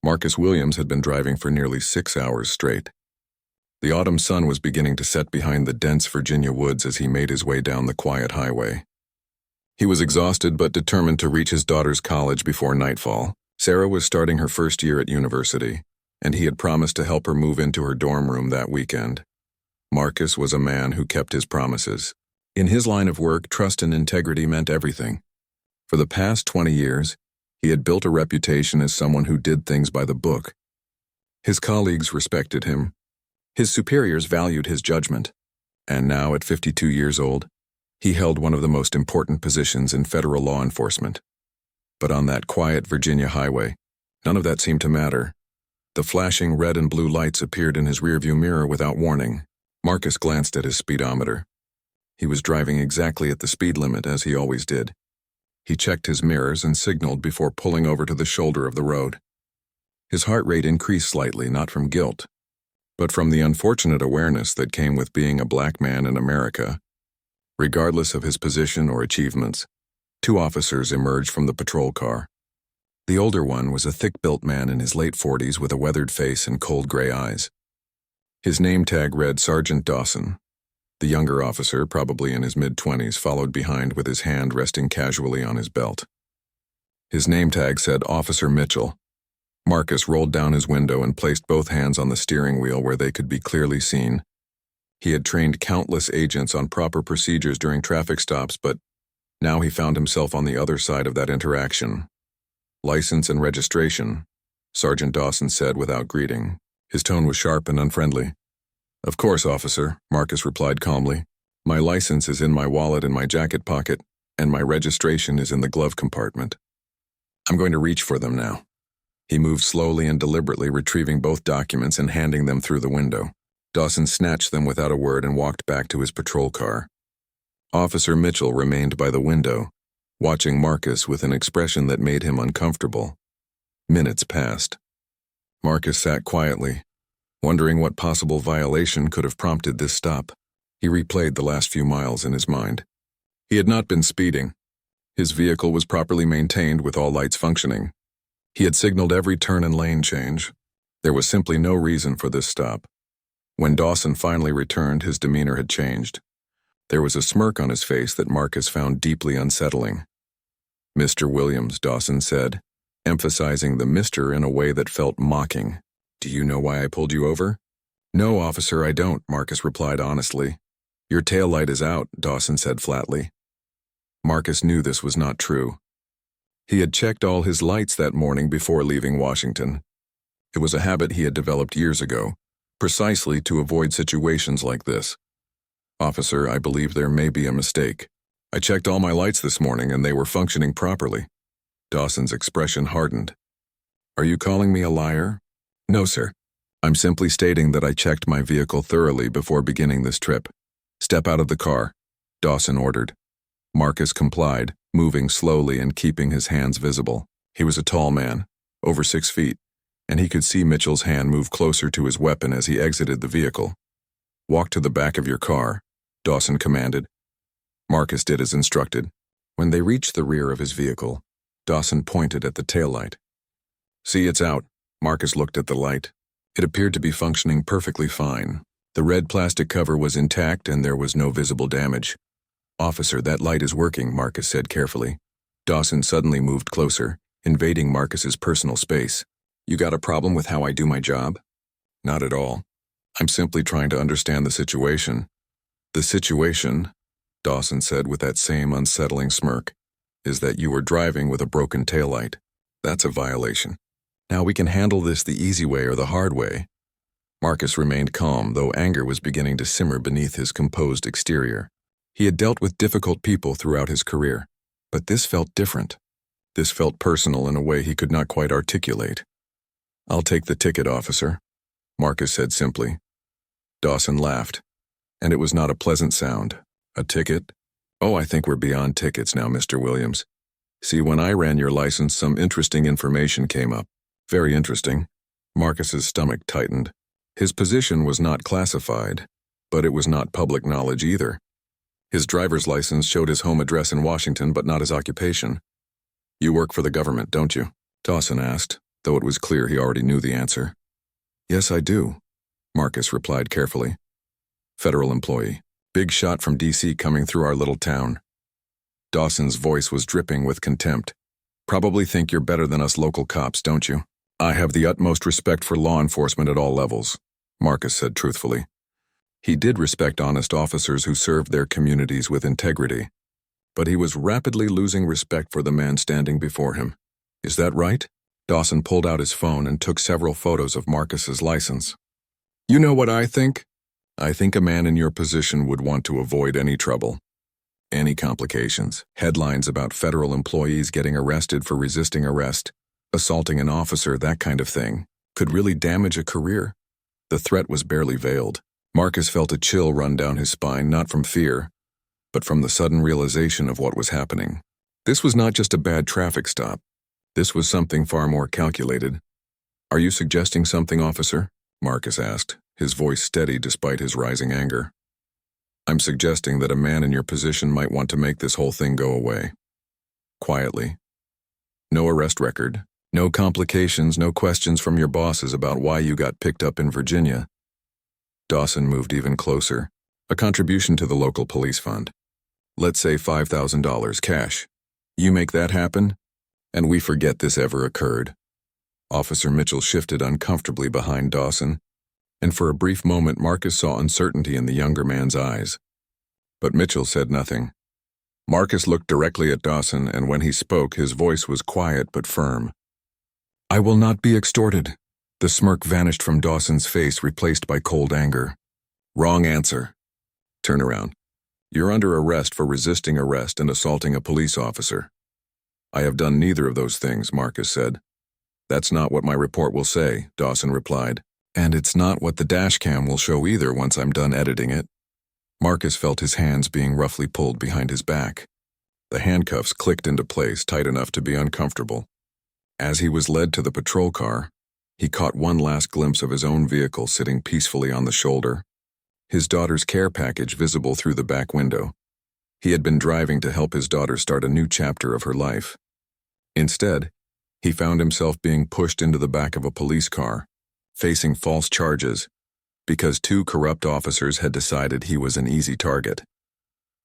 Marcus Williams had been driving for nearly 6 hours straight. The autumn sun was beginning to set behind the dense Virginia woods as he made his way down the quiet highway. He was exhausted but determined to reach his daughter's college before nightfall. Sarah was starting her first year at university, and he had promised to help her move into her dorm room that weekend. Marcus was a man who kept his promises. In his line of work, trust and integrity meant everything. For the past 20 years, he had built a reputation as someone who did things by the book. His colleagues respected him. His superiors valued his judgment. And now, at 52 years old, he held one of the most important positions in federal law enforcement. But on that quiet Virginia highway, none of that seemed to matter. The flashing red and blue lights appeared in his rearview mirror without warning. Marcus glanced at his speedometer. He was driving exactly at the speed limit, as he always did. He checked his mirrors and signaled before pulling over to the shoulder of the road. His heart rate increased slightly, not from guilt, but from the unfortunate awareness that came with being a black man in America. Regardless of his position or achievements, 2 officers emerged from the patrol car. The older one was a thick-built man in his late 40s with a weathered face and cold gray eyes. His name tag read Sergeant Dawson. The younger officer, probably in his mid-20s, followed behind with his hand resting casually on his belt. His name tag said Officer Mitchell. Marcus rolled down his window and placed both hands on the steering wheel where they could be clearly seen. He had trained countless agents on proper procedures during traffic stops, but now he found himself on the other side of that interaction. License and registration, Sergeant Dawson said without greeting. His tone was sharp and unfriendly. Of course, officer, Marcus replied calmly. My license is in my wallet in my jacket pocket, and my registration is in the glove compartment. I'm going to reach for them now. He moved slowly and deliberately, retrieving both documents and handing them through the window. Dawson snatched them without a word and walked back to his patrol car. Officer Mitchell remained by the window, watching Marcus with an expression that made him uncomfortable. Minutes passed. Marcus sat quietly, wondering what possible violation could have prompted this stop. He replayed the last few miles in his mind. He had not been speeding. His vehicle was properly maintained with all lights functioning. He had signaled every turn and lane change. There was simply no reason for this stop. When Dawson finally returned, his demeanor had changed. There was a smirk on his face that Marcus found deeply unsettling. Mr. Williams, Dawson said, emphasizing the Mr. in a way that felt mocking. Do you know why I pulled you over? No, officer, I don't, Marcus replied honestly. Your taillight is out, Dawson said flatly. Marcus knew this was not true. He had checked all his lights that morning before leaving Washington. It was a habit he had developed years ago, precisely to avoid situations like this. Officer, I believe there may be a mistake. I checked all my lights this morning and they were functioning properly. Dawson's expression hardened. Are you calling me a liar? No, sir. I'm simply stating that I checked my vehicle thoroughly before beginning this trip. Step out of the car, Dawson ordered. Marcus complied, moving slowly and keeping his hands visible. He was a tall man, over 6 feet, and he could see Mitchell's hand move closer to his weapon as he exited the vehicle. Walk to the back of your car, Dawson commanded. Marcus did as instructed. When they reached the rear of his vehicle, Dawson pointed at the taillight. See, it's out. Marcus looked at the light. It appeared to be functioning perfectly fine. The red plastic cover was intact and there was no visible damage. Officer, that light is working, Marcus said carefully. Dawson suddenly moved closer, invading Marcus's personal space. You got a problem with how I do my job? Not at all. I'm simply trying to understand the situation. The situation, Dawson said with that same unsettling smirk, is that you were driving with a broken taillight. That's a violation. Now we can handle this the easy way or the hard way. Marcus remained calm, though anger was beginning to simmer beneath his composed exterior. He had dealt with difficult people throughout his career, but this felt different. This felt personal in a way he could not quite articulate. I'll take the ticket, officer, Marcus said simply. Dawson laughed, and it was not a pleasant sound. A ticket? Oh, I think we're beyond tickets now, Mr. Williams. See, when I ran your license, some interesting information came up. Very interesting. Marcus's stomach tightened. His position was not classified, but it was not public knowledge either. His driver's license showed his home address in Washington, but not his occupation. You work for the government, don't you? Dawson asked, though it was clear he already knew the answer. Yes, I do, Marcus replied carefully. Federal employee. Big shot from D.C. coming through our little town. Dawson's voice was dripping with contempt. Probably think you're better than us local cops, don't you? I have the utmost respect for law enforcement at all levels, Marcus said truthfully. He did respect honest officers who served their communities with integrity. But he was rapidly losing respect for the man standing before him. Is that right? Dawson pulled out his phone and took several photos of Marcus's license. You know what I think? I think a man in your position would want to avoid any trouble. Any complications, headlines about federal employees getting arrested for resisting arrest, assaulting an officer, that kind of thing, could really damage a career. The threat was barely veiled. Marcus felt a chill run down his spine, not from fear, but from the sudden realization of what was happening. This was not just a bad traffic stop. This was something far more calculated. Are you suggesting something, officer? Marcus asked, his voice steady despite his rising anger. I'm suggesting that a man in your position might want to make this whole thing go away. Quietly. No arrest record, no complications, no questions from your bosses about why you got picked up in Virginia. Dawson moved even closer. A contribution to the local police fund. Let's say $5,000 cash. You make that happen, and we forget this ever occurred. Officer Mitchell shifted uncomfortably behind Dawson, and for a brief moment Marcus saw uncertainty in the younger man's eyes. But Mitchell said nothing. Marcus looked directly at Dawson, and when he spoke, his voice was quiet but firm. I will not be extorted. The smirk vanished from Dawson's face, replaced by cold anger. Wrong answer. Turn around. You're under arrest for resisting arrest and assaulting a police officer. I have done neither of those things, Marcus said. That's not what my report will say, Dawson replied. And it's not what the dashcam will show either once I'm done editing it. Marcus felt his hands being roughly pulled behind his back. The handcuffs clicked into place tight enough to be uncomfortable. As he was led to the patrol car, he caught one last glimpse of his own vehicle sitting peacefully on the shoulder, his daughter's care package visible through the back window. He had been driving to help his daughter start a new chapter of her life. Instead, he found himself being pushed into the back of a police car, facing false charges, because two corrupt officers had decided he was an easy target.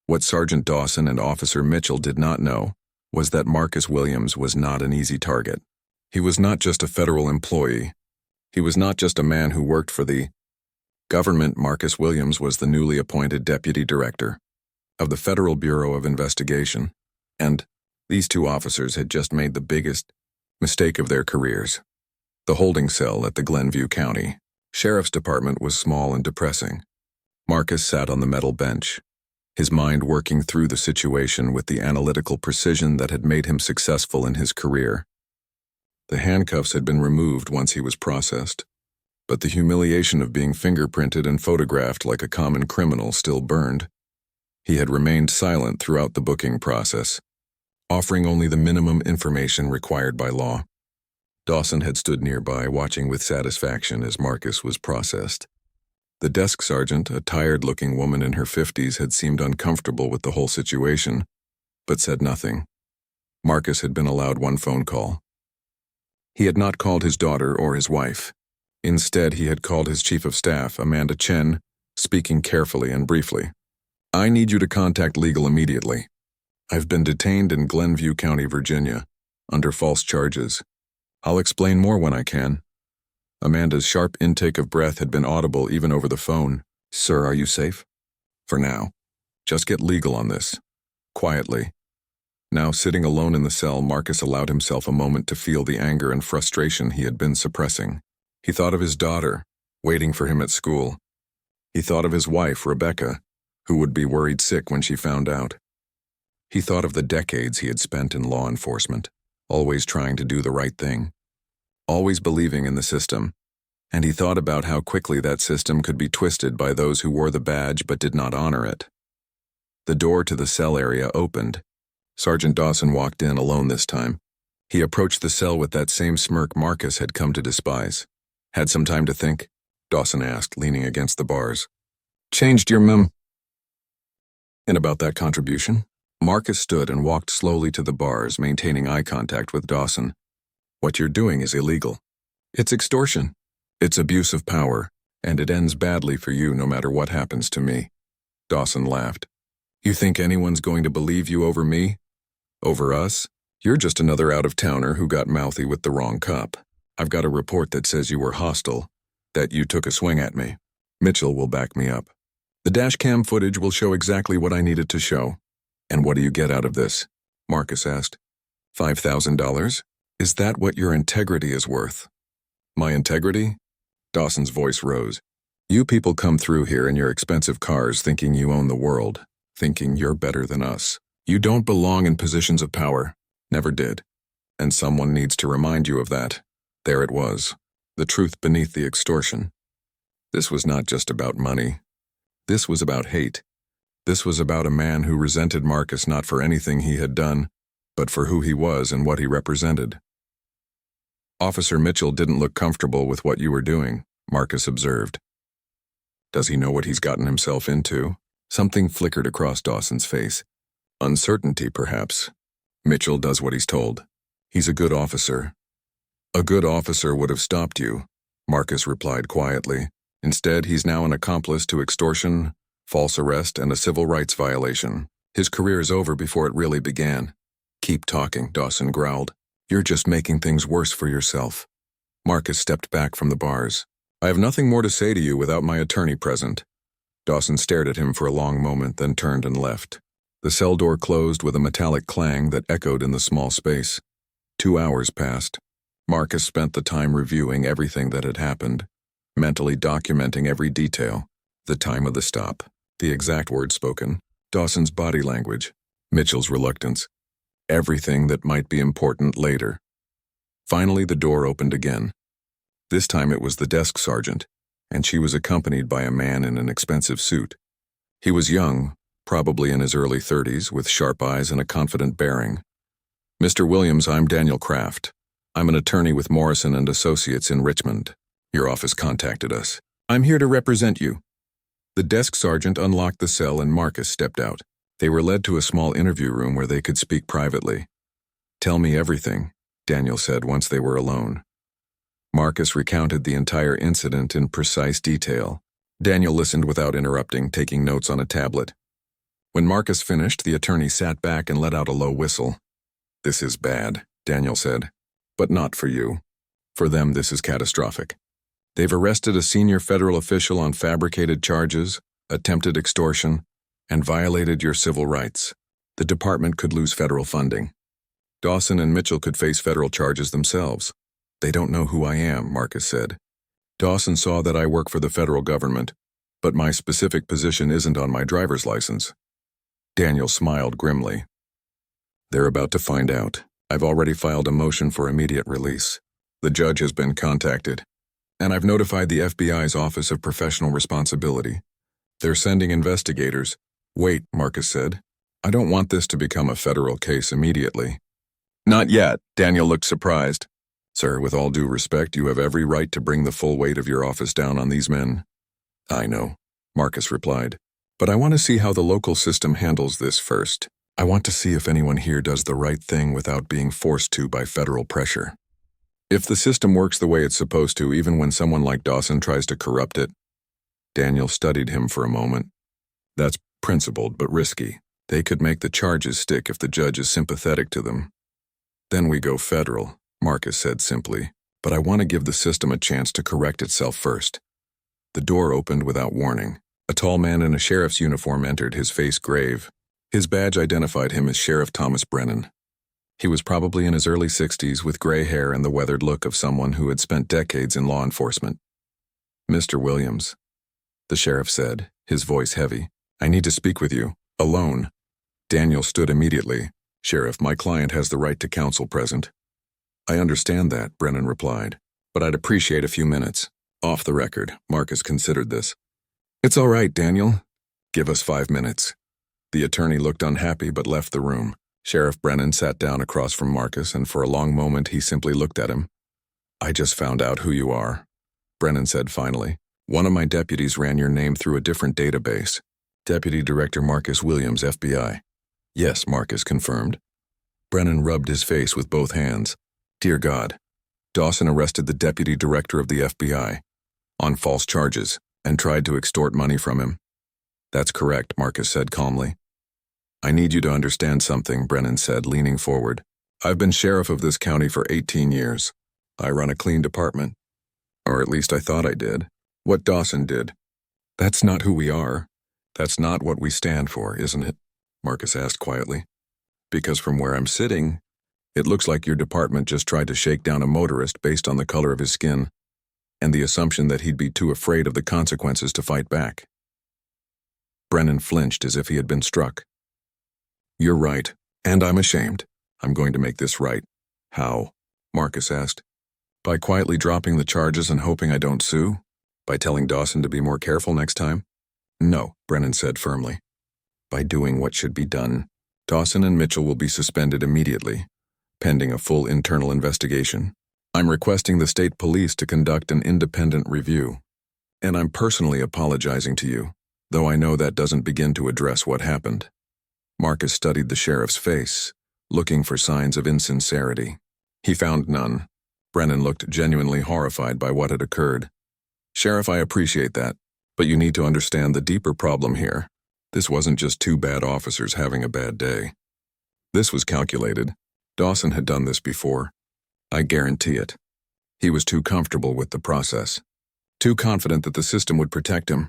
What Sergeant Dawson and Officer Mitchell did not know was that Marcus Williams was not an easy target. He was not just a federal employee. He was not just a man who worked for the government. Marcus Williams was the newly appointed deputy director of the Federal Bureau of Investigation, and these two officers had just made the biggest mistake of their careers. The holding cell at the Glenview County Sheriff's Department was small and depressing. Marcus sat on the metal bench, his mind working through the situation with the analytical precision that had made him successful in his career. The handcuffs had been removed once he was processed, but the humiliation of being fingerprinted and photographed like a common criminal still burned. He had remained silent throughout the booking process, offering only the minimum information required by law. Dawson had stood nearby, watching with satisfaction as Marcus was processed. The desk sergeant, a tired-looking woman in her 50s, had seemed uncomfortable with the whole situation, but said nothing. Marcus had been allowed one phone call. He had not called his daughter or his wife. Instead, he had called his chief of staff, Amanda Chen, speaking carefully and briefly. I need you to contact legal immediately. I've been detained in Glenview County, Virginia, under false charges. I'll explain more when I can. Amanda's sharp intake of breath had been audible even over the phone. Sir, are you safe? For now. Just get legal on this. Quietly. Now sitting alone in the cell, Marcus allowed himself a moment to feel the anger and frustration he had been suppressing. He thought of his daughter, waiting for him at school. He thought of his wife, Rebecca, who would be worried sick when she found out. He thought of the decades he had spent in law enforcement, always trying to do the right thing, always believing in the system, and he thought about how quickly that system could be twisted by those who wore the badge but did not honor it. The door to the cell area opened. Sergeant Dawson walked in alone this time. He approached the cell with that same smirk Marcus had come to despise. Had some time to think? Dawson asked, leaning against the bars. Changed your And about that contribution? Marcus stood and walked slowly to the bars, maintaining eye contact with Dawson. What you're doing is illegal. It's extortion. It's abuse of power, and it ends badly for you no matter what happens to me." Dawson laughed. "You think anyone's going to believe you over me? Over us? You're just another out-of-towner who got mouthy with the wrong cop. I've got a report that says you were hostile, that you took a swing at me. Mitchell will back me up. The dashcam footage will show exactly what I needed to show." "And what do you get out of this?" Marcus asked. $5,000? Is that what your integrity is worth?" "My integrity?" Dawson's voice rose. "You people come through here in your expensive cars thinking you own the world, thinking you're better than us. You don't belong in positions of power. Never did. And someone needs to remind you of that." There it was, the truth beneath the extortion. This was not just about money. This was about hate. This was about a man who resented Marcus not for anything he had done, but for who he was and what he represented. "Officer Mitchell didn't look comfortable with what you were doing," Marcus observed. "Does he know what he's gotten himself into?" Something flickered across Dawson's face. "Uncertainty, perhaps. Mitchell does what he's told. He's a good officer." "A good officer would have stopped you," Marcus replied quietly. "Instead, he's now an accomplice to extortion, false arrest, and a civil rights violation. His career is over before it really began." "Keep talking," Dawson growled. "You're just making things worse for yourself." Marcus stepped back from the bars. "I have nothing more to say to you without my attorney present." Dawson stared at him for a long moment, then turned and left. The cell door closed with a metallic clang that echoed in the small space. 2 hours passed. Marcus spent the time reviewing everything that had happened, mentally documenting every detail: the time of the stop, the exact words spoken, Dawson's body language, Mitchell's reluctance, everything that might be important later. Finally, the door opened again. This time it was the desk sergeant, and she was accompanied by a man in an expensive suit. He was young, probably in his early 30s, with sharp eyes and a confident bearing. "Mr. Williams, I'm Daniel Kraft. I'm an attorney with Morrison and Associates in Richmond. Your office contacted us. I'm here to represent you." The desk sergeant unlocked the cell and Marcus stepped out. They were led to a small interview room where they could speak privately. "Tell me everything," Daniel said once they were alone. Marcus recounted the entire incident in precise detail. Daniel listened without interrupting, taking notes on a tablet. When Marcus finished, the attorney sat back and let out a low whistle. "This is bad," Daniel said. "But not for you. For them, this is catastrophic. They've arrested a senior federal official on fabricated charges, attempted extortion, and violated your civil rights. The department could lose federal funding. Dawson and Mitchell could face federal charges themselves." "They don't know who I am," Marcus said. "Dawson saw that I work for the federal government, but my specific position isn't on my driver's license." Daniel smiled grimly. "They're about to find out. I've already filed a motion for immediate release. The judge has been contacted, and I've notified the FBI's Office of Professional Responsibility. They're sending investigators." "Wait," Marcus said. "I don't want this to become a federal case immediately." "Not yet," Daniel looked surprised. "Sir, with all due respect, you have every right to bring the full weight of your office down on these men." "I know," Marcus replied. "But I want to see how the local system handles this first. I want to see if anyone here does the right thing without being forced to by federal pressure. If the system works the way it's supposed to, even when someone like Dawson tries to corrupt it." Daniel studied him for a moment. "That's principled but risky. They could make the charges stick if the judge is sympathetic to them." "Then we go federal," Marcus said simply. "But I want to give the system a chance to correct itself first." The door opened without warning. A tall man in a sheriff's uniform entered, his face grave. His badge identified him as Sheriff Thomas Brennan. He was probably in his early 60s, with gray hair and the weathered look of someone who had spent decades in law enforcement. "Mr. Williams," the sheriff said, his voice heavy, "I need to speak with you, alone." Daniel stood immediately. "Sheriff, my client has the right to counsel present." "I understand that," Brennan replied, "but I'd appreciate a few minutes. Off the record." Marcus considered this. "It's all right, Daniel. Give us 5 minutes." The attorney looked unhappy but left the room. Sheriff Brennan sat down across from Marcus, and for a long moment he simply looked at him. "I just found out who you are," Brennan said finally. "One of my deputies ran your name through a different database. Deputy Director Marcus Williams, FBI." "Yes," Marcus confirmed. Brennan rubbed his face with both hands. "Dear God, Dawson arrested the deputy director of the FBI on false charges and tried to extort money from him. That's correct, Marcus said calmly. I need you to understand something, Brennan said, leaning forward. I've been sheriff of this county for 18 years. I run a clean department. Or at least I thought I did. What Dawson did. That's not who we are. That's not what we stand for, isn't it? Marcus asked quietly. Because from where I'm sitting, it looks like your department just tried to shake down a motorist based on the color of his skin and the assumption that he'd be too afraid of the consequences to fight back. Brennan flinched as if he had been struck. You're right, and I'm ashamed. I'm going to make this right. How? Marcus asked. By quietly dropping the charges and hoping I don't sue? By telling Dawson to be more careful next time? No, Brennan said firmly. By doing what should be done. Dawson and Mitchell will be suspended immediately, pending a full internal investigation. I'm requesting the state police to conduct an independent review. And I'm personally apologizing to you, though I know that doesn't begin to address what happened. Marcus studied the sheriff's face, looking for signs of insincerity. He found none. Brennan looked genuinely horrified by what had occurred. Sheriff, I appreciate that, but you need to understand the deeper problem here. This wasn't just two bad officers having a bad day. This was calculated. Dawson had done this before. I guarantee it. He was too comfortable with the process. Too confident that the system would protect him.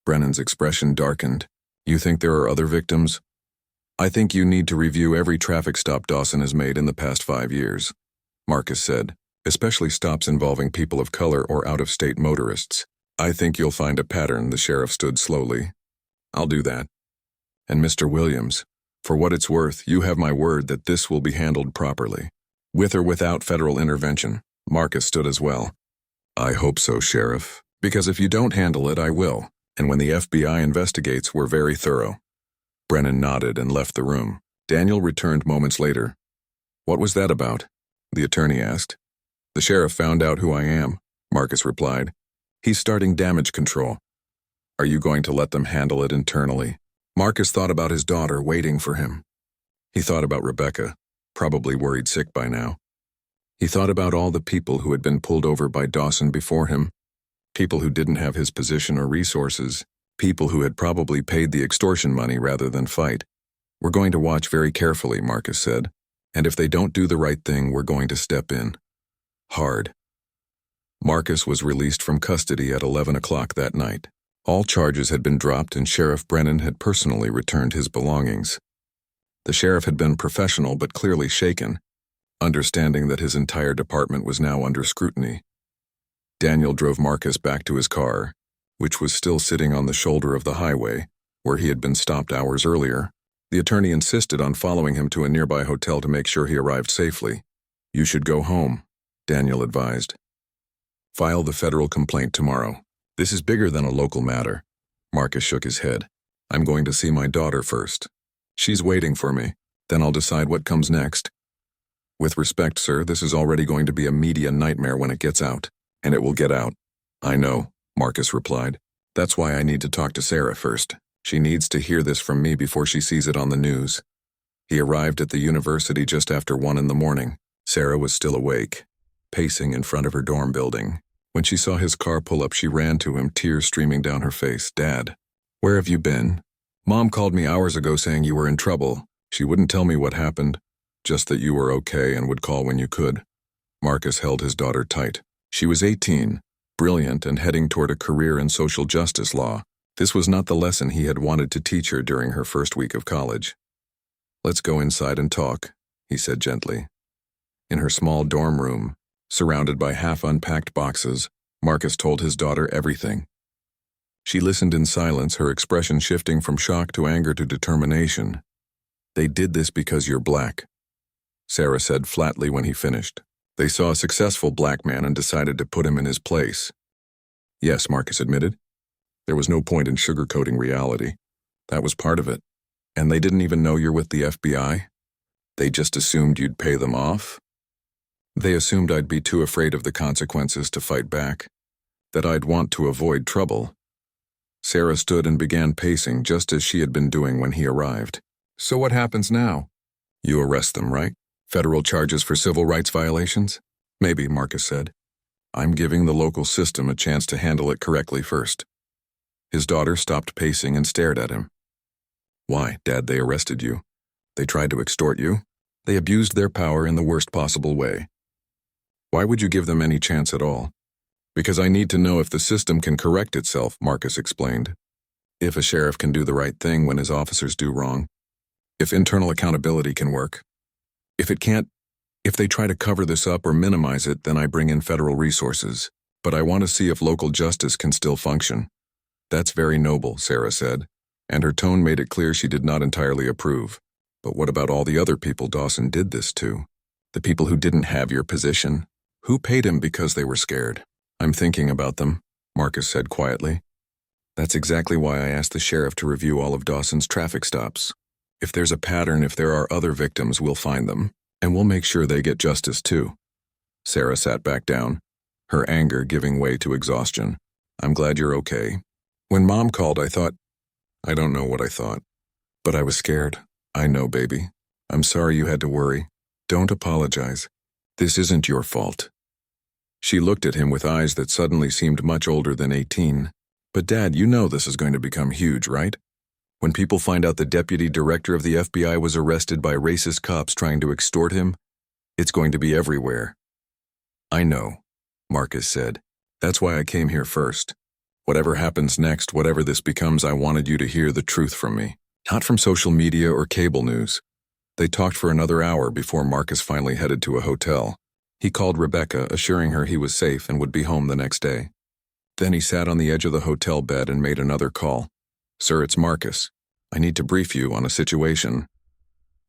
Brennan's expression darkened. You think there are other victims? I think you need to review every traffic stop Dawson has made in the past 5 years, Marcus said, especially stops involving people of color or out-of-state motorists. I think you'll find a pattern, the sheriff stood slowly. I'll do that. And Mr. Williams, for what it's worth, you have my word that this will be handled properly. With or without federal intervention. Marcus stood as well. I hope so, Sheriff, because if you don't handle it, I will. And when the FBI investigates, we're very thorough. Brennan nodded and left the room. Daniel returned moments later. What was that about? The attorney asked. The sheriff found out who I am, Marcus replied. He's starting damage control. Are you going to let them handle it internally? Marcus thought about his daughter waiting for him. He thought about Rebecca, probably worried sick by now. He thought about all the people who had been pulled over by Dawson before him, people who didn't have his position or resources, people who had probably paid the extortion money rather than fight. We're going to watch very carefully, Marcus said, and if they don't do the right thing, we're going to step in. Hard. Marcus was released from custody at 11 o'clock that night. All charges had been dropped and Sheriff Brennan had personally returned his belongings. The sheriff had been professional but clearly shaken, understanding that his entire department was now under scrutiny. Daniel drove Marcus back to his car, which was still sitting on the shoulder of the highway, where he had been stopped hours earlier. The attorney insisted on following him to a nearby hotel to make sure he arrived safely. You should go home, Daniel advised. File the federal complaint tomorrow. This is bigger than a local matter. Marcus shook his head. I'm going to see my daughter first. She's waiting for me. Then I'll decide what comes next. With respect, sir, this is already going to be a media nightmare when it gets out. And it will get out. I know, Marcus replied. That's why I need to talk to Sarah first. She needs to hear this from me before she sees it on the news. He arrived at the university just after 1 in the morning. Sarah was still awake, pacing in front of her dorm building. When she saw his car pull up, she ran to him, tears streaming down her face. Dad, where have you been? Mom called me hours ago saying you were in trouble. She wouldn't tell me what happened, just that you were okay and would call when you could. Marcus held his daughter tight. She was 18, brilliant and heading toward a career in social justice law. This was not the lesson he had wanted to teach her during her first week of college. Let's go inside and talk, he said gently. In her small dorm room, surrounded by half-unpacked boxes, Marcus told his daughter everything. She listened in silence, her expression shifting from shock to anger to determination. They did this because you're black, Sarah said flatly when he finished. They saw a successful black man and decided to put him in his place. Yes, Marcus admitted. There was no point in sugarcoating reality. That was part of it. And they didn't even know you're with the FBI? They just assumed you'd pay them off? They assumed I'd be too afraid of the consequences to fight back, that I'd want to avoid trouble. Sarah stood and began pacing just as she had been doing when he arrived. So what happens now? You arrest them, right? Federal charges for civil rights violations? Maybe, Marcus said. I'm giving the local system a chance to handle it correctly first. His daughter stopped pacing and stared at him. Why, Dad, they arrested you. They tried to extort you. They abused their power in the worst possible way. Why would you give them any chance at all? Because I need to know if the system can correct itself, Marcus explained. If a sheriff can do the right thing when his officers do wrong. If internal accountability can work. If it can't, if they try to cover this up or minimize it, then I bring in federal resources. But I want to see if local justice can still function. That's very noble, Sarah said, and her tone made it clear she did not entirely approve. But what about all the other people Dawson did this to? The people who didn't have your position? Who paid him because they were scared? I'm thinking about them, Marcus said quietly. That's exactly why I asked the sheriff to review all of Dawson's traffic stops. If there's a pattern, if there are other victims, we'll find them, and we'll make sure they get justice too. Sarah sat back down, her anger giving way to exhaustion. I'm glad you're okay. When Mom called, I don't know what I thought, but I was scared. I know, baby. I'm sorry you had to worry. Don't apologize. This isn't your fault. She looked at him with eyes that suddenly seemed much older than 18. But Dad, you know this is going to become huge, right? When people find out the deputy director of the FBI was arrested by racist cops trying to extort him, it's going to be everywhere. I know, Marcus said. That's why I came here first. Whatever happens next, whatever this becomes, I wanted you to hear the truth from me. Not from social media or cable news. They talked for another hour before Marcus finally headed to a hotel. He called Rebecca, assuring her he was safe and would be home the next day. Then he sat on the edge of the hotel bed and made another call. Sir, it's Marcus. I need to brief you on a situation.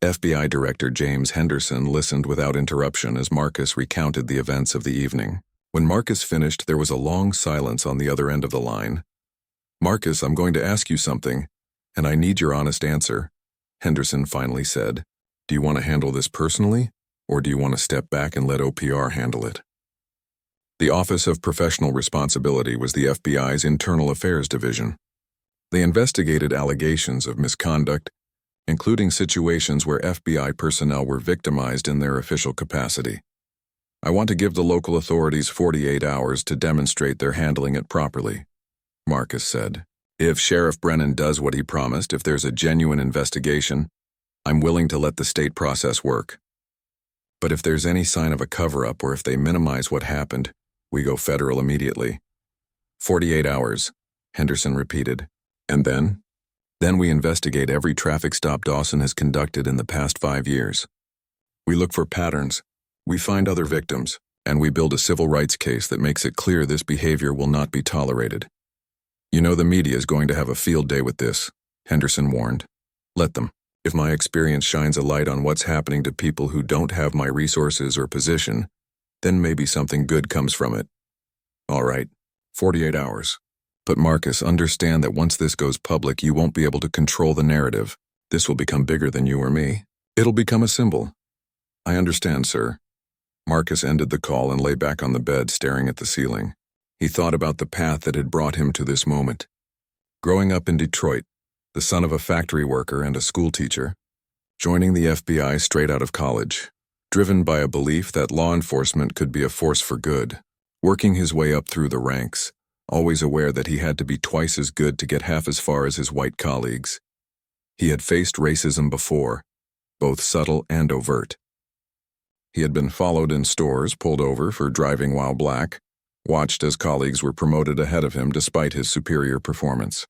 FBI Director James Henderson listened without interruption as Marcus recounted the events of the evening. When Marcus finished, there was a long silence on the other end of the line. Marcus, I'm going to ask you something, and I need your honest answer, Henderson finally said. Do you want to handle this personally, or do you want to step back and let OPR handle it? The Office of Professional Responsibility was the FBI's Internal Affairs Division. They investigated allegations of misconduct, including situations where FBI personnel were victimized in their official capacity. I want to give the local authorities 48 hours to demonstrate they're handling it properly, Marcus said. If Sheriff Brennan does what he promised, if there's a genuine investigation, I'm willing to let the state process work. But if there's any sign of a cover-up or if they minimize what happened, we go federal immediately. 48 hours, Henderson repeated. And then? Then we investigate every traffic stop Dawson has conducted in the past 5 years. We look for patterns, we find other victims, and we build a civil rights case that makes it clear this behavior will not be tolerated. You know the media is going to have a field day with this, Henderson warned. Let them. If my experience shines a light on what's happening to people who don't have my resources or position, then maybe something good comes from it. All right, 48 hours. But Marcus, understand that once this goes public, you won't be able to control the narrative. This will become bigger than you or me. It'll become a symbol. I understand, sir. Marcus ended the call and lay back on the bed, staring at the ceiling. He thought about the path that had brought him to this moment. Growing up in Detroit, the son of a factory worker and a school teacher, joining the FBI straight out of college, driven by a belief that law enforcement could be a force for good, working his way up through the ranks, always aware that he had to be twice as good to get half as far as his white colleagues. He had faced racism before, both subtle and overt. He had been followed in stores, pulled over for driving while black, watched as colleagues were promoted ahead of him despite his superior performance.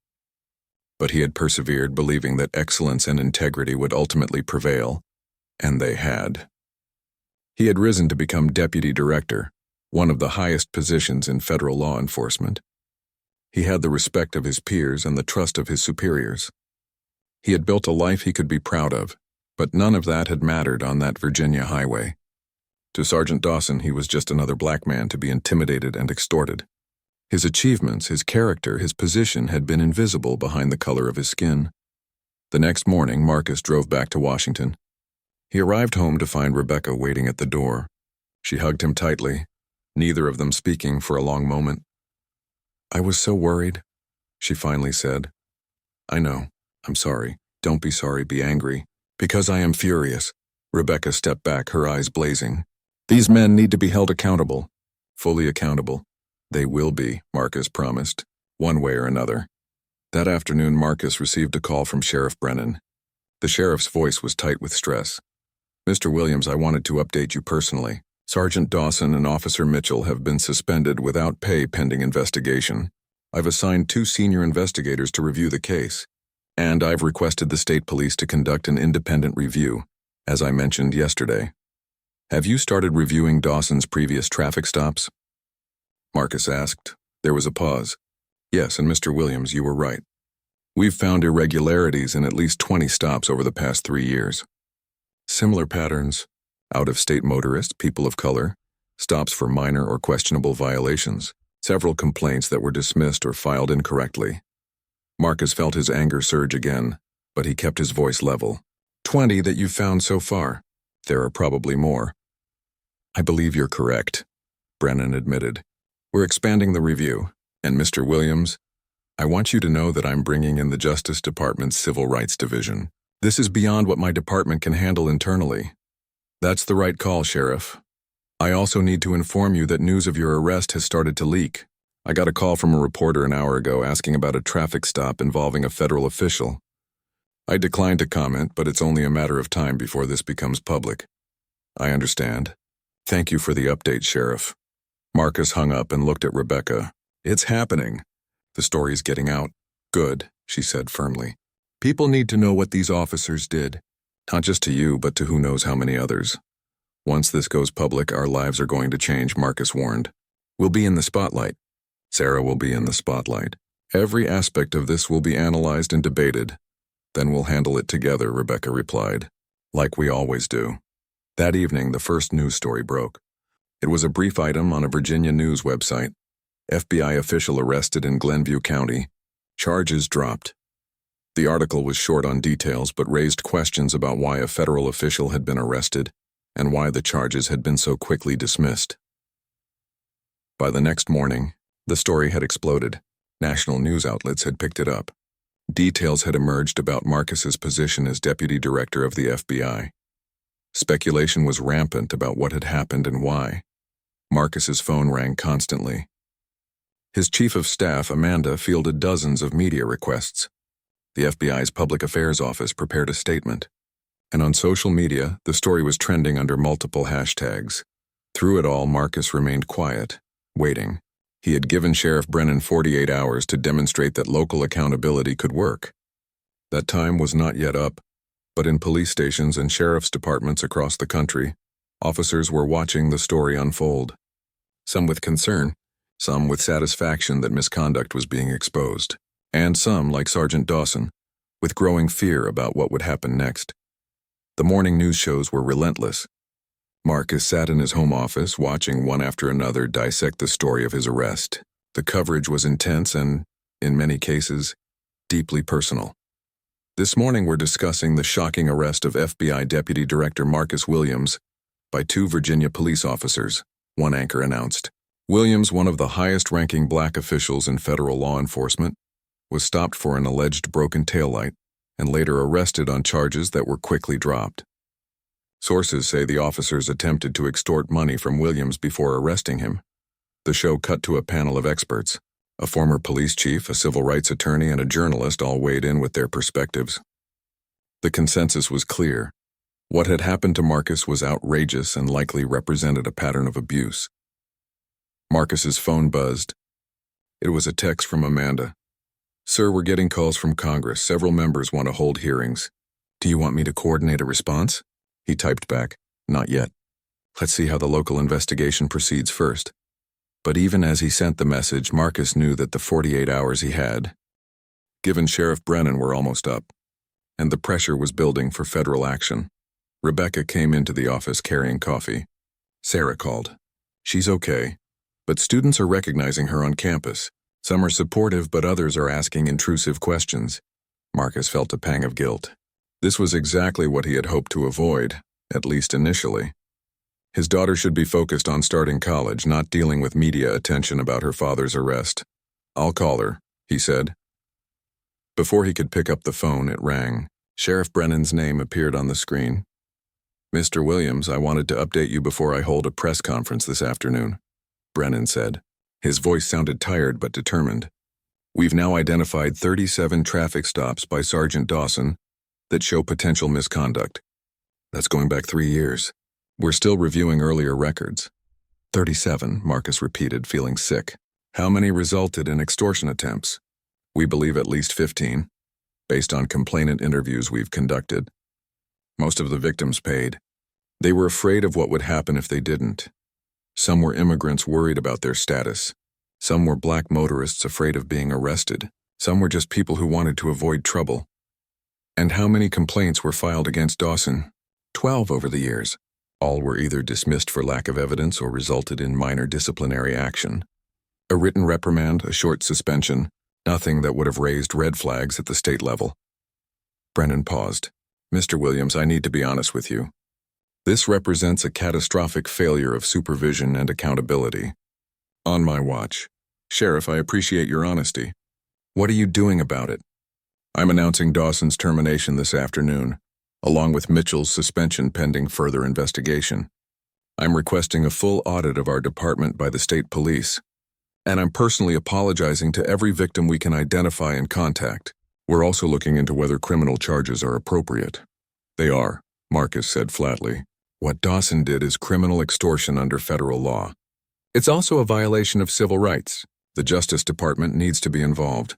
But he had persevered, believing that excellence and integrity would ultimately prevail, and they had. He had risen to become deputy director, one of the highest positions in federal law enforcement. He had the respect of his peers and the trust of his superiors. He had built a life he could be proud of, but none of that had mattered on that Virginia highway. To Sergeant Dawson, he was just another black man to be intimidated and extorted. His achievements, his character, his position had been invisible behind the color of his skin. The next morning, Marcus drove back to Washington. He arrived home to find Rebecca waiting at the door. She hugged him tightly, neither of them speaking for a long moment. I was so worried, she finally said. I know. I'm sorry. Don't be sorry, be angry. Because I am furious. Rebecca stepped back, her eyes blazing. These men need to be held accountable. Fully accountable. They will be, Marcus promised, one way or another. That afternoon, Marcus received a call from Sheriff Brennan. The sheriff's voice was tight with stress. "Mr. Williams, I wanted to update you personally. Sergeant Dawson and Officer Mitchell have been suspended without pay pending investigation. I've assigned 2 senior investigators to review the case, and I've requested the state police to conduct an independent review, as I mentioned yesterday. Have you started reviewing Dawson's previous traffic stops?" Marcus asked. There was a pause. "Yes, and Mr. Williams, you were right. We've found irregularities in at least 20 stops over the past 3 years. Similar patterns: out-of-state motorists, people of color, stops for minor or questionable violations, several complaints that were dismissed or filed incorrectly." Marcus felt his anger surge again, but he kept his voice level. 20 that you've found so far. There are probably more." "I believe you're correct," Brennan admitted. "We're expanding the review, and Mr. Williams, I want you to know that I'm bringing in the Justice Department's Civil Rights Division. This is beyond what my department can handle internally." "That's the right call, Sheriff. I also need to inform you that news of your arrest has started to leak. I got a call from a reporter an hour ago asking about a traffic stop involving a federal official. I declined to comment, but it's only a matter of time before this becomes public." "I understand. Thank you for the update, Sheriff." Marcus hung up and looked at Rebecca. "It's happening. The story's getting out." "Good," she said firmly. "People need to know what these officers did. Not just to you, but to who knows how many others. Once this goes public, our lives are going to change," Marcus warned. "We'll be in the spotlight. Sarah will be in the spotlight. Every aspect of this will be analyzed and debated. Then we'll handle it together," Rebecca replied. "Like we always do." That evening, the first news story broke. It was a brief item on a Virginia news website. FBI official arrested in Glenview County. Charges dropped. The article was short on details but raised questions about why a federal official had been arrested and why the charges had been so quickly dismissed. By the next morning, the story had exploded. National news outlets had picked it up. Details had emerged about Marcus's position as deputy director of the FBI. Speculation was rampant about what had happened and why. Marcus's phone rang constantly. His chief of staff, Amanda, fielded dozens of media requests. The FBI's Public Affairs Office prepared a statement. And on social media, the story was trending under multiple hashtags. Through it all, Marcus remained quiet, waiting. He had given Sheriff Brennan 48 hours to demonstrate that local accountability could work. That time was not yet up, but in police stations and sheriff's departments across the country, officers were watching the story unfold. Some with concern, some with satisfaction that misconduct was being exposed, and some, like Sergeant Dawson, with growing fear about what would happen next. The morning news shows were relentless. Marcus sat in his home office, watching one after another dissect the story of his arrest. The coverage was intense and, in many cases, deeply personal. This morning we're discussing the shocking arrest of FBI Deputy Director Marcus Williams by 2 Virginia police officers, one anchor announced. Williams, one of the highest-ranking black officials in federal law enforcement, was stopped for an alleged broken taillight and later arrested on charges that were quickly dropped. Sources say the officers attempted to extort money from Williams before arresting him. The show cut to a panel of experts. A former police chief, a civil rights attorney, and a journalist all weighed in with their perspectives. The consensus was clear. What had happened to Marcus was outrageous and likely represented a pattern of abuse. Marcus's phone buzzed. It was a text from Amanda. "Sir, we're getting calls from Congress. Several members want to hold hearings. Do you want me to coordinate a response?" He typed back, "Not yet. Let's see how the local investigation proceeds first." But even as he sent the message, Marcus knew that the 48 hours he had given Sheriff Brennan were almost up, and the pressure was building for federal action. Rebecca came into the office carrying coffee. Sarah called. "She's okay, but students are recognizing her on campus. Some are supportive, but others are asking intrusive questions." Marcus felt a pang of guilt. This was exactly what he had hoped to avoid, at least initially. His daughter should be focused on starting college, not dealing with media attention about her father's arrest. "I'll call her," he said. Before he could pick up the phone, it rang. Sheriff Brennan's name appeared on the screen. Mr. Williams, I wanted to update you before I hold a press conference this afternoon, Brennan said. His voice sounded tired but determined. We've now identified 37 traffic stops by Sergeant Dawson that show potential misconduct. That's going back 3 years. We're still reviewing earlier records. 37, Marcus repeated, feeling sick. How many resulted in extortion attempts? We believe at least 15, based on complainant interviews we've conducted. Most of the victims paid. They were afraid of what would happen if they didn't. Some were immigrants worried about their status. Some were black motorists afraid of being arrested. Some were just people who wanted to avoid trouble. And how many complaints were filed against Dawson? 12 over the years. All were either dismissed for lack of evidence or resulted in minor disciplinary action. A written reprimand, a short suspension, nothing that would have raised red flags at the state level. Brennan paused. Mr. Williams, I need to be honest with you. This represents a catastrophic failure of supervision and accountability. On my watch. Sheriff, I appreciate your honesty. What are you doing about it? I'm announcing Dawson's termination this afternoon, along with Mitchell's suspension pending further investigation. I'm requesting a full audit of our department by the state police, and I'm personally apologizing to every victim we can identify and contact. We're also looking into whether criminal charges are appropriate. They are, Marcus said flatly. What Dawson did is criminal extortion under federal law. It's also a violation of civil rights. The Justice Department needs to be involved.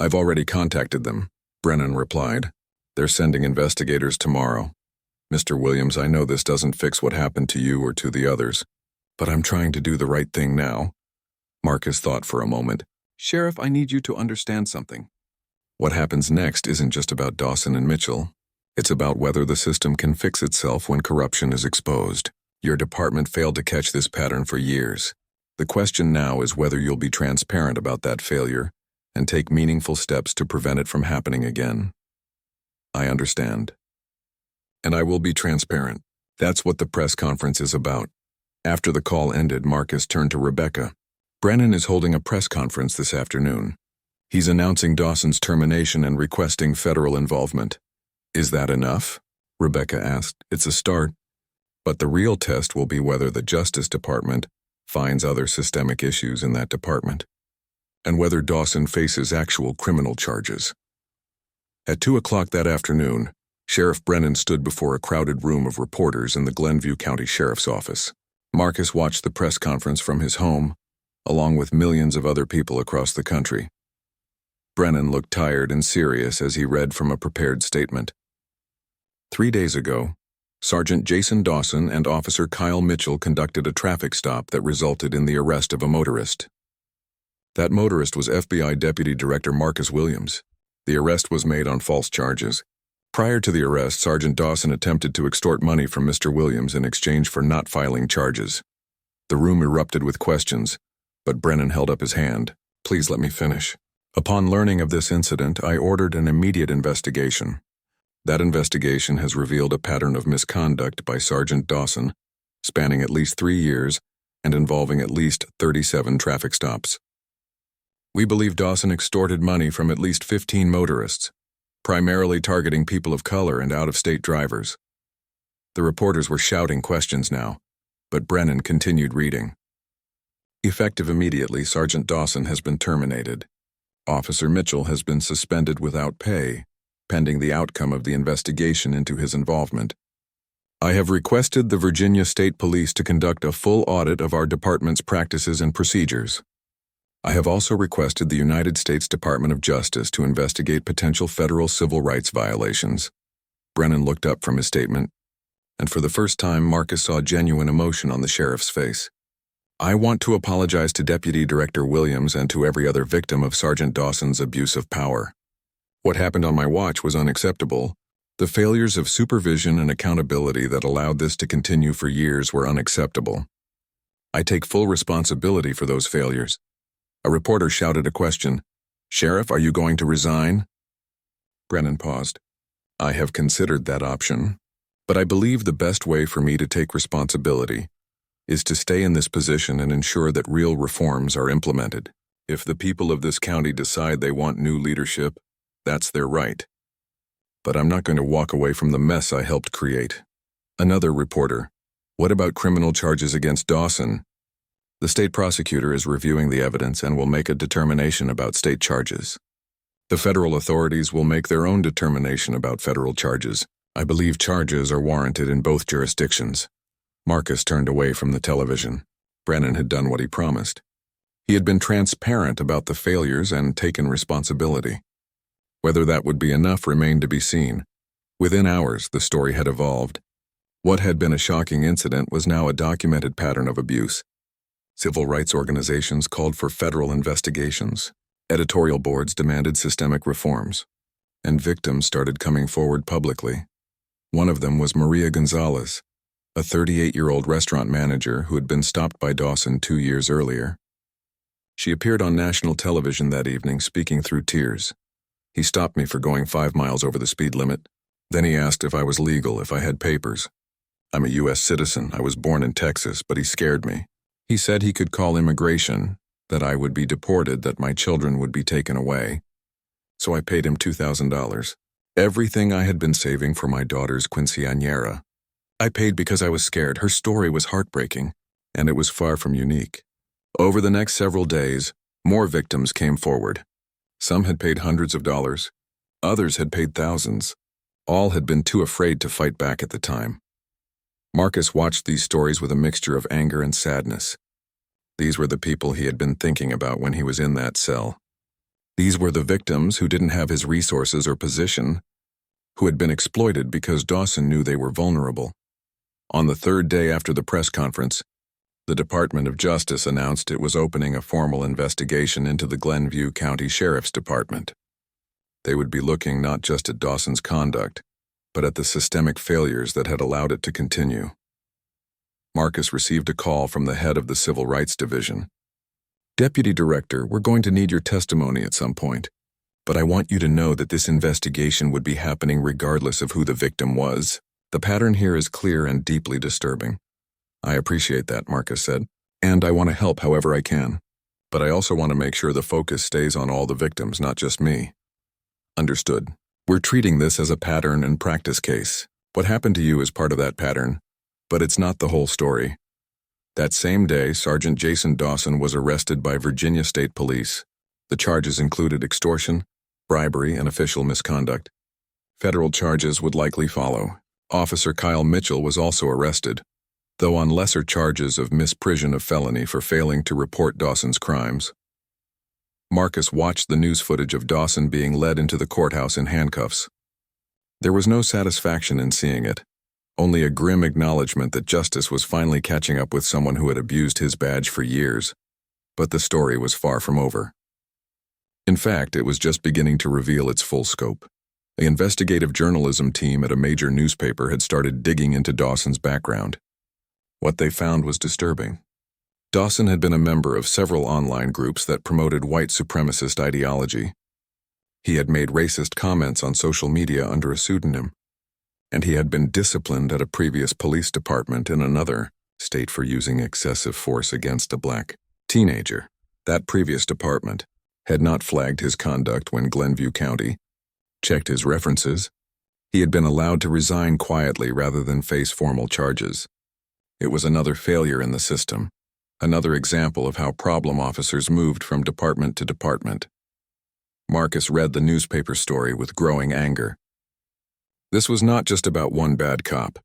I've already contacted them, Brennan replied. They're sending investigators tomorrow. Mr. Williams, I know this doesn't fix what happened to you or to the others, but I'm trying to do the right thing now. Marcus thought for a moment. Sheriff, I need you to understand something. What happens next isn't just about Dawson and Mitchell. It's about whether the system can fix itself when corruption is exposed. Your department failed to catch this pattern for years. The question now is whether you'll be transparent about that failure and take meaningful steps to prevent it from happening again. I understand. And I will be transparent. That's what the press conference is about. After the call ended, Marcus turned to Rebecca. Brennan is holding a press conference this afternoon. He's announcing Dawson's termination and requesting federal involvement. Is that enough? Rebecca asked. It's a start. But the real test will be whether the Justice Department finds other systemic issues in that department, and whether Dawson faces actual criminal charges. At 2 o'clock that afternoon, Sheriff Brennan stood before a crowded room of reporters in the Glenview County Sheriff's Office. Marcus watched the press conference from his home, along with millions of other people across the country. Brennan looked tired and serious as he read from a prepared statement. 3 days ago, Sergeant Jason Dawson and Officer Kyle Mitchell conducted a traffic stop that resulted in the arrest of a motorist. That motorist was FBI Deputy Director Marcus Williams. The arrest was made on false charges. Prior to the arrest, Sergeant Dawson attempted to extort money from Mr. Williams in exchange for not filing charges. The room erupted with questions, but Brennan held up his hand. Please let me finish. Upon learning of this incident, I ordered an immediate investigation. That investigation has revealed a pattern of misconduct by Sergeant Dawson, spanning at least 3 years and involving at least 37 traffic stops. We believe Dawson extorted money from at least 15 motorists, primarily targeting people of color and out-of-state drivers. The reporters were shouting questions now, but Brennan continued reading. Effective immediately, Sergeant Dawson has been terminated. Officer Mitchell has been suspended without pay, pending the outcome of the investigation into his involvement. I have requested the Virginia State Police to conduct a full audit of our department's practices and procedures. I have also requested the United States Department of Justice to investigate potential federal civil rights violations. Brennan looked up from his statement, and for the first time, Marcus saw genuine emotion on the sheriff's face. I want to apologize to Deputy Director Williams and to every other victim of Sergeant Dawson's abuse of power. What happened on my watch was unacceptable. The failures of supervision and accountability that allowed this to continue for years were unacceptable. I take full responsibility for those failures. A reporter shouted a question. Sheriff, are you going to resign? Brennan paused. I have considered that option, but I believe the best way for me to take responsibility is to stay in this position and ensure that real reforms are implemented. If the people of this county decide they want new leadership, that's their right. But I'm not going to walk away from the mess I helped create. Another reporter. What about criminal charges against Dawson? The state prosecutor is reviewing the evidence and will make a determination about state charges. The federal authorities will make their own determination about federal charges. I believe charges are warranted in both jurisdictions. Marcus turned away from the television. Brennan had done what he promised. He had been transparent about the failures and taken responsibility. Whether that would be enough remained to be seen. Within hours, the story had evolved. What had been a shocking incident was now a documented pattern of abuse. Civil rights organizations called for federal investigations. Editorial boards demanded systemic reforms. And victims started coming forward publicly. One of them was Maria Gonzalez, a 38-year-old restaurant manager who had been stopped by Dawson 2 years earlier. She appeared on national television that evening, speaking through tears. He stopped me for going 5 miles over the speed limit. Then he asked if I was legal, if I had papers. I'm a U.S. citizen. I was born in Texas, but he scared me. He said he could call immigration, that I would be deported, that my children would be taken away. So I paid him $2,000. Everything I had been saving for my daughter's quinceañera. I paid because I was scared. Her story was heartbreaking, and it was far from unique. Over the next several days, more victims came forward. Some had paid hundreds of dollars. Others had paid thousands. All had been too afraid to fight back at the time. Marcus watched these stories with a mixture of anger and sadness. These were the people he had been thinking about when he was in that cell. These were the victims who didn't have his resources or position, who had been exploited because Dawson knew they were vulnerable. On the third day after the press conference, the Department of Justice announced it was opening a formal investigation into the Glenview County Sheriff's Department. They would be looking not just at Dawson's conduct, but at the systemic failures that had allowed it to continue. Marcus received a call from the head of the Civil Rights Division. Deputy Director, we're going to need your testimony at some point, but I want you to know that this investigation would be happening regardless of who the victim was. The pattern here is clear and deeply disturbing. I appreciate that, Marcus said, and I want to help however I can. But I also want to make sure the focus stays on all the victims, not just me. Understood. We're treating this as a pattern and practice case. What happened to you is part of that pattern, but it's not the whole story. That same day, Sergeant Jason Dawson was arrested by Virginia State Police. The charges included extortion, bribery, and official misconduct. Federal charges would likely follow. Officer Kyle Mitchell was also arrested, though on lesser charges of misprision of felony for failing to report Dawson's crimes. Marcus watched the news footage of Dawson being led into the courthouse in handcuffs. There was no satisfaction in seeing it, only a grim acknowledgement that justice was finally catching up with someone who had abused his badge for years. But the story was far from over. In fact, it was just beginning to reveal its full scope. The investigative journalism team at a major newspaper had started digging into Dawson's background. What they found was disturbing. Dawson had been a member of several online groups that promoted white supremacist ideology. He had made racist comments on social media under a pseudonym, and he had been disciplined at a previous police department in another state for using excessive force against a black teenager. That previous department had not flagged his conduct when Glenview County checked his references. He had been allowed to resign quietly rather than face formal charges. It was another failure in the system. Another example of how problem officers moved from department to department. Marcus read the newspaper story with growing anger. This was not just about one bad cop.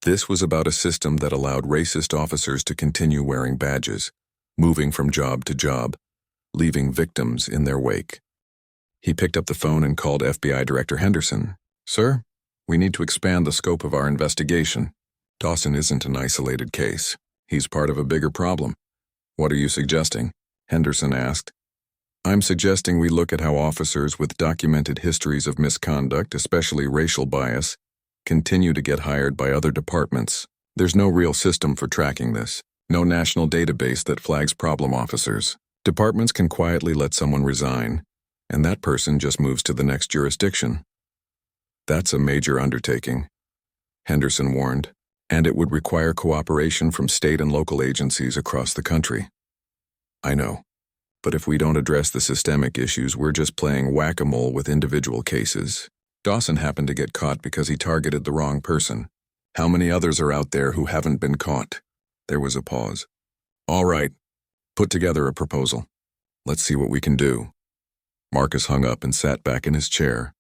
This was about a system that allowed racist officers to continue wearing badges, moving from job to job, leaving victims in their wake. He picked up the phone and called FBI Director Henderson. Sir, we need to expand the scope of our investigation. Dawson isn't an isolated case. He's part of a bigger problem. What are you suggesting? Henderson asked. I'm suggesting we look at how officers with documented histories of misconduct, especially racial bias, continue to get hired by other departments. There's no real system for tracking this. No national database that flags problem officers. Departments can quietly let someone resign, and that person just moves to the next jurisdiction. That's a major undertaking, Henderson warned, and it would require cooperation from state and local agencies across the country. I know, but if we don't address the systemic issues, we're just playing whack-a-mole with individual cases. Dawson happened to get caught because he targeted the wrong person. How many others are out there who haven't been caught? There was a pause. All right, put together a proposal. Let's see what we can do. Marcus hung up and sat back in his chair.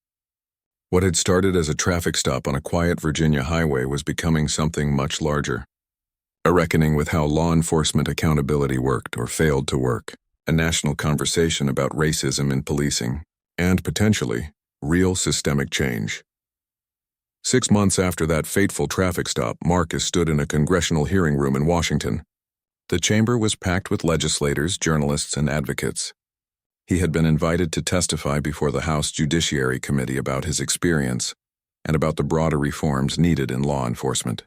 What had started as a traffic stop on a quiet Virginia highway was becoming something much larger. A reckoning with how law enforcement accountability worked or failed to work, a national conversation about racism in policing, and potentially, real systemic change. 6 months after that fateful traffic stop, Marcus stood in a congressional hearing room in Washington. The chamber was packed with legislators, journalists, and advocates. He had been invited to testify before the House Judiciary Committee about his experience and about the broader reforms needed in law enforcement.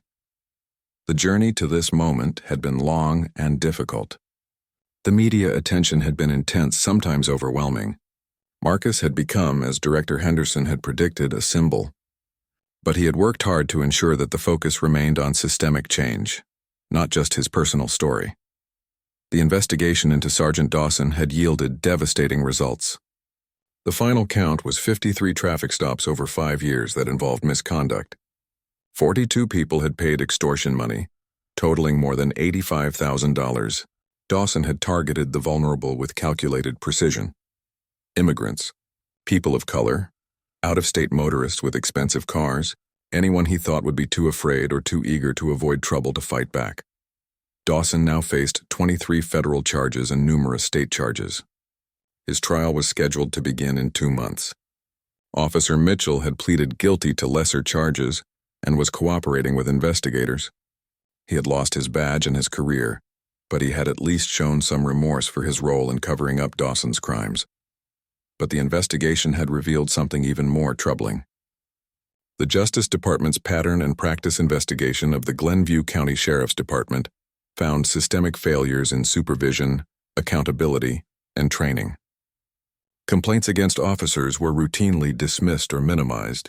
The journey to this moment had been long and difficult. The media attention had been intense, sometimes overwhelming. Marcus had become, as Director Henderson had predicted, a symbol. But he had worked hard to ensure that the focus remained on systemic change, not just his personal story. The investigation into Sergeant Dawson had yielded devastating results. The final count was 53 traffic stops over 5 years that involved misconduct. 42 people had paid extortion money, totaling more than $85,000. Dawson had targeted the vulnerable with calculated precision. Immigrants, people of color, out-of-state motorists with expensive cars, anyone he thought would be too afraid or too eager to avoid trouble to fight back. Dawson now faced 23 federal charges and numerous state charges. His trial was scheduled to begin in 2 months. Officer Mitchell had pleaded guilty to lesser charges and was cooperating with investigators. He had lost his badge and his career, but he had at least shown some remorse for his role in covering up Dawson's crimes. But the investigation had revealed something even more troubling. The Justice Department's pattern and practice investigation of the Glenview County Sheriff's Department found systemic failures in supervision, accountability, and training. Complaints against officers were routinely dismissed or minimized.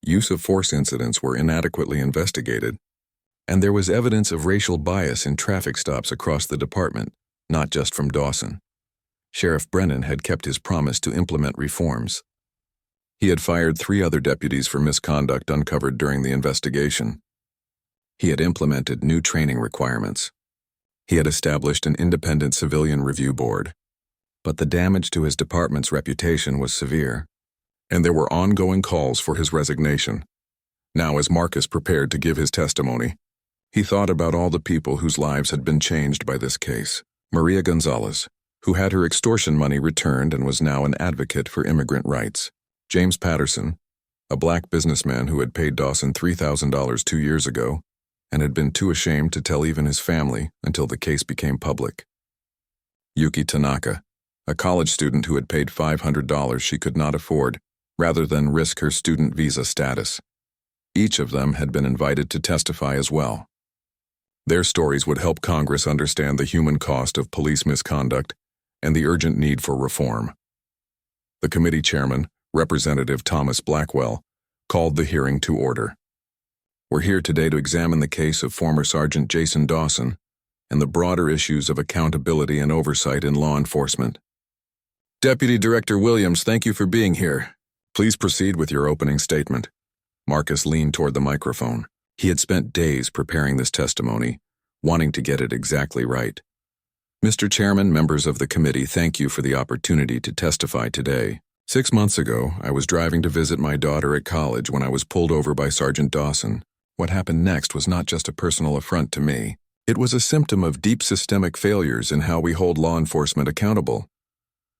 Use of force incidents were inadequately investigated, and there was evidence of racial bias in traffic stops across the department, not just from Dawson. Sheriff Brennan had kept his promise to implement reforms. He had fired 3 other deputies for misconduct uncovered during the investigation. He had implemented new training requirements. He had established an independent civilian review board. But the damage to his department's reputation was severe, and there were ongoing calls for his resignation. Now, as Marcus prepared to give his testimony, he thought about all the people whose lives had been changed by this case. Maria Gonzalez, who had her extortion money returned and was now an advocate for immigrant rights. James Patterson, a black businessman who had paid Dawson $3,000 2 years ago and had been too ashamed to tell even his family until the case became public. Yuki Tanaka, a college student who had paid $500 she could not afford rather than risk her student visa status. Each of them had been invited to testify as well. Their stories would help Congress understand the human cost of police misconduct and the urgent need for reform. The committee chairman, Representative Thomas Blackwell, called the hearing to order. We're here today to examine the case of former Sergeant Jason Dawson and the broader issues of accountability and oversight in law enforcement. Deputy Director Williams, thank you for being here. Please proceed with your opening statement. Marcus leaned toward the microphone. He had spent days preparing this testimony, wanting to get it exactly right. Mr. Chairman, members of the committee, thank you for the opportunity to testify today. 6 months ago, I was driving to visit my daughter at college when I was pulled over by Sergeant Dawson. What happened next was not just a personal affront to me. It was a symptom of deep systemic failures in how we hold law enforcement accountable.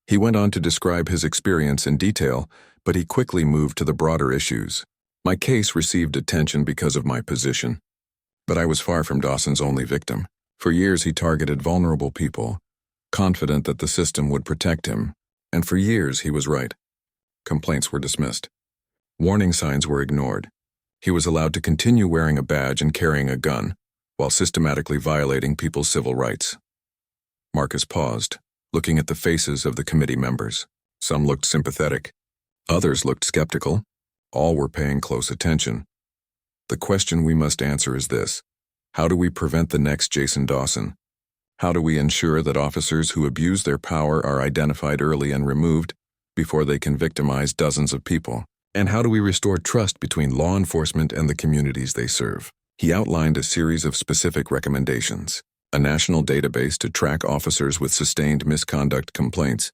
He went on to describe his experience in detail, but he quickly moved to the broader issues. My case received attention because of my position. But I was far from Dawson's only victim. For years he targeted vulnerable people, confident that the system would protect him, and for years he was right. Complaints were dismissed. Warning signs were ignored. He was allowed to continue wearing a badge and carrying a gun, while systematically violating people's civil rights. Marcus paused, looking at the faces of the committee members. Some looked sympathetic. Others looked skeptical. All were paying close attention. The question we must answer is this: how do we prevent the next Jason Dawson? How do we ensure that officers who abuse their power are identified early and removed before they can victimize dozens of people? And how do we restore trust between law enforcement and the communities they serve? He outlined a series of specific recommendations: a national database to track officers with sustained misconduct complaints,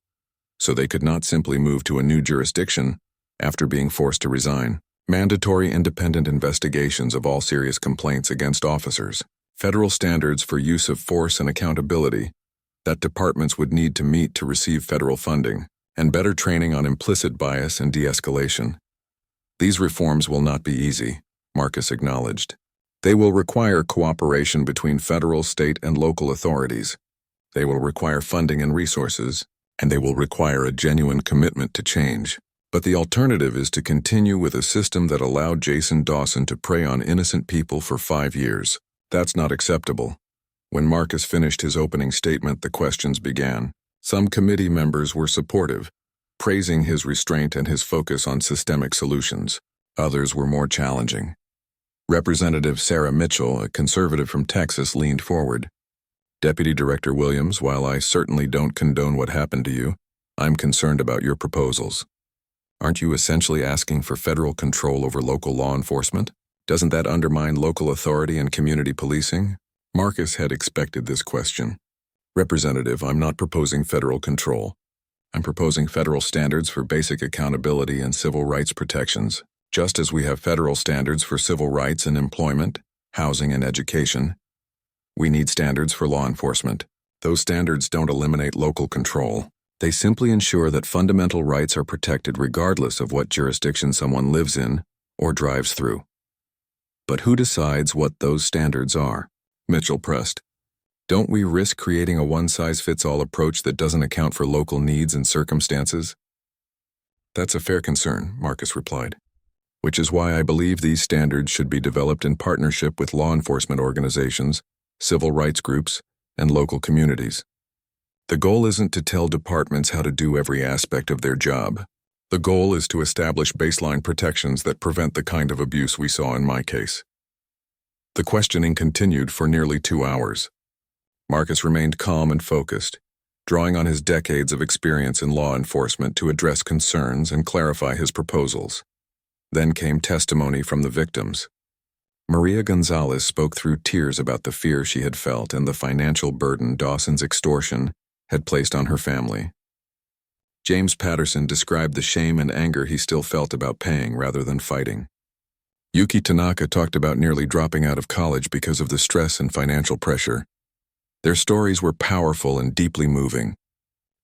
so they could not simply move to a new jurisdiction after being forced to resign; mandatory independent investigations of all serious complaints against officers; federal standards for use of force and accountability that departments would need to meet to receive federal funding; and better training on implicit bias and de-escalation. These reforms will not be easy, Marcus acknowledged. They will require cooperation between federal, state, and local authorities. They will require funding and resources, and they will require a genuine commitment to change. But the alternative is to continue with a system that allowed Jason Dawson to prey on innocent people for 5 years. That's not acceptable. When Marcus finished his opening statement, the questions began. Some committee members were supportive, praising his restraint and his focus on systemic solutions. Others were more challenging. Representative Sarah Mitchell, a conservative from Texas, leaned forward. "Deputy Director Williams, while I certainly don't condone what happened to you, I'm concerned about your proposals. Aren't you essentially asking for federal control over local law enforcement? Doesn't that undermine local authority and community policing?" Marcus had expected this question. "Representative, I'm not proposing federal control. I'm proposing federal standards for basic accountability and civil rights protections. Just as we have federal standards for civil rights in employment, housing, and education, we need standards for law enforcement. Those standards don't eliminate local control. They simply ensure that fundamental rights are protected regardless of what jurisdiction someone lives in or drives through." "But who decides what those standards are?" Mitchell pressed. "Don't we risk creating a one-size-fits-all approach that doesn't account for local needs and circumstances?" "That's a fair concern," Marcus replied, "which is why I believe these standards should be developed in partnership with law enforcement organizations, civil rights groups, and local communities. The goal isn't to tell departments how to do every aspect of their job. The goal is to establish baseline protections that prevent the kind of abuse we saw in my case." The questioning continued for nearly 2 hours. Marcus remained calm and focused, drawing on his decades of experience in law enforcement to address concerns and clarify his proposals. Then came testimony from the victims. Maria Gonzalez spoke through tears about the fear she had felt and the financial burden Dawson's extortion had placed on her family. James Patterson described the shame and anger he still felt about paying rather than fighting. Yuki Tanaka talked about nearly dropping out of college because of the stress and financial pressure. Their stories were powerful and deeply moving.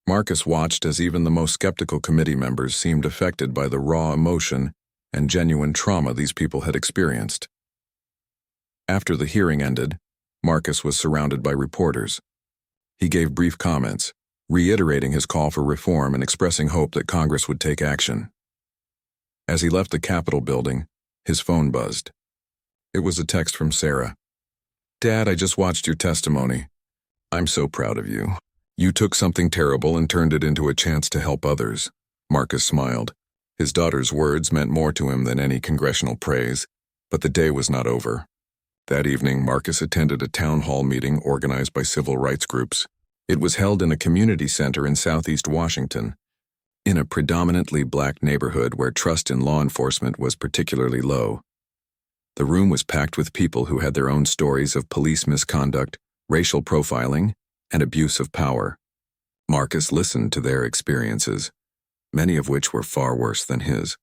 Marcus watched as even the most skeptical committee members seemed affected by the raw emotion and genuine trauma these people had experienced. After the hearing ended, Marcus was surrounded by reporters. He gave brief comments, reiterating his call for reform and expressing hope that Congress would take action. As he left the Capitol building, his phone buzzed. It was a text from Sarah. "Dad, I just watched your testimony. I'm so proud of you. You took something terrible and turned it into a chance to help others." Marcus smiled. His daughter's words meant more to him than any congressional praise, but the day was not over. That evening, Marcus attended a town hall meeting organized by civil rights groups. It was held in a community center in southeast Washington, in a predominantly black neighborhood where trust in law enforcement was particularly low. The room was packed with people who had their own stories of police misconduct, racial profiling, and abuse of power. Marcus listened to their experiences, many of which were far worse than his.